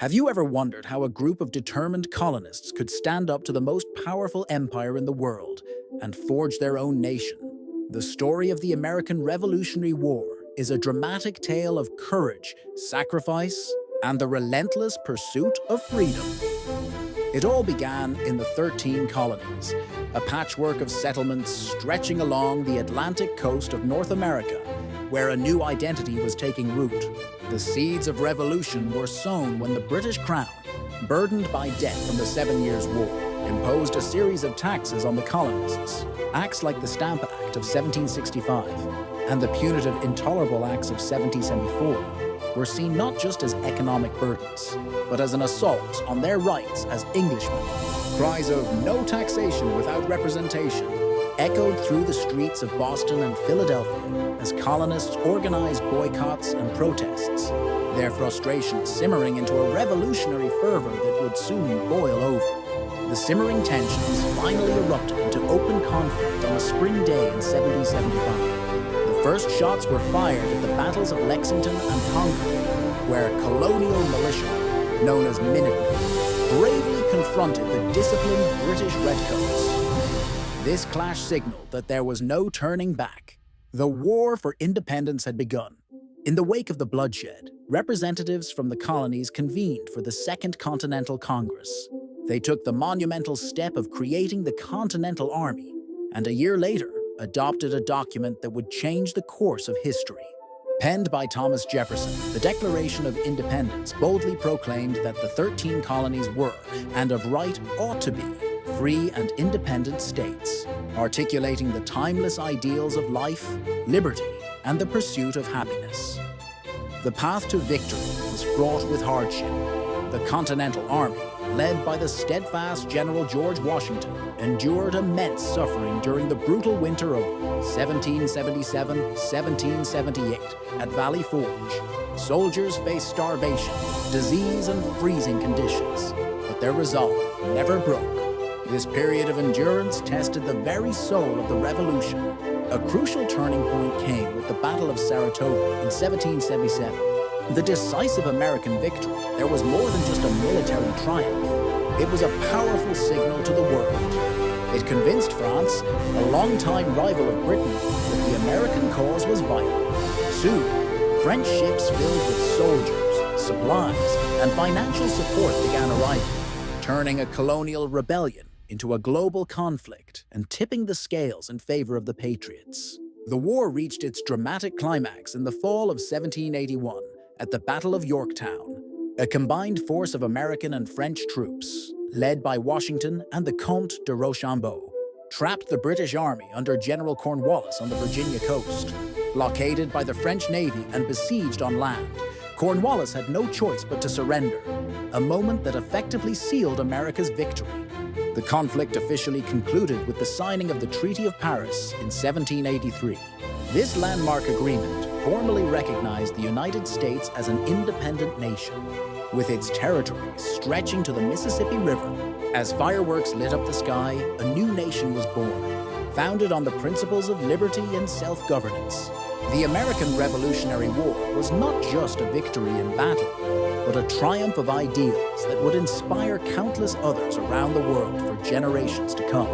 Have you ever wondered how a group of determined colonists could stand up to the most powerful empire in the world and forge their own nation? The story of the American Revolutionary War is a dramatic tale of courage, sacrifice, and the relentless pursuit of freedom. It all began in the 13 colonies, a patchwork of settlements stretching along the Atlantic coast of North America, where a new identity was taking root. The seeds of revolution were sown when the British Crown, burdened by debt from the 7 Years' War, imposed a series of taxes on the colonists. Acts like the Stamp Act of 1765 and the punitive Intolerable Acts of 1774 were seen not just as economic burdens, but as an assault on their rights as Englishmen. Cries of "no taxation without representation" echoed through the streets of Boston and Philadelphia as colonists organized boycotts and protests, their frustration simmering into a revolutionary fervor that would soon boil over. The simmering tensions finally erupted into open conflict on a spring day in 1775. The first shots were fired at the battles of Lexington and Concord, where colonial militia, known as Minutemen, bravely confronted the disciplined British redcoats. This clash signaled that there was no turning back. The war for independence had begun. In the wake of the bloodshed, representatives from the colonies convened for the Second Continental Congress. They took the monumental step of creating the Continental Army, and a year later, adopted a document that would change the course of history. Penned by Thomas Jefferson, the Declaration of Independence boldly proclaimed that the 13 colonies were, and of right ought to be, free and independent states, articulating the timeless ideals of life, liberty, and the pursuit of happiness. The path to victory was fraught with hardship. The Continental Army, led by the steadfast General George Washington, endured immense suffering during the brutal winter of 1777-1778 at Valley Forge. Soldiers faced starvation, disease, and freezing conditions, but their resolve never broke. This period of endurance tested the very soul of the Revolution. A crucial turning point came with the Battle of Saratoga in 1777. The decisive American victory, there was more than just a military triumph. It was a powerful signal to the world. It convinced France, a longtime rival of Britain, that the American cause was vital. Soon, French ships filled with soldiers, supplies, and financial support began arriving, turning a colonial rebellion into a global conflict and tipping the scales in favor of the Patriots. The war reached its dramatic climax in the fall of 1781 at the Battle of Yorktown. A combined force of American and French troops, led by Washington and the Comte de Rochambeau, trapped the British Army under General Cornwallis on the Virginia coast. Blockaded by the French Navy and besieged on land, Cornwallis had no choice but to surrender, a moment that effectively sealed America's victory. The conflict officially concluded with the signing of the Treaty of Paris in 1783. This landmark agreement formally recognized the United States as an independent nation, with its territory stretching to the Mississippi River. As fireworks lit up the sky, a new nation was born, founded on the principles of liberty and self-governance. The American Revolutionary War was not just a victory in battle, but a triumph of ideals that would inspire countless others around the world for generations to come.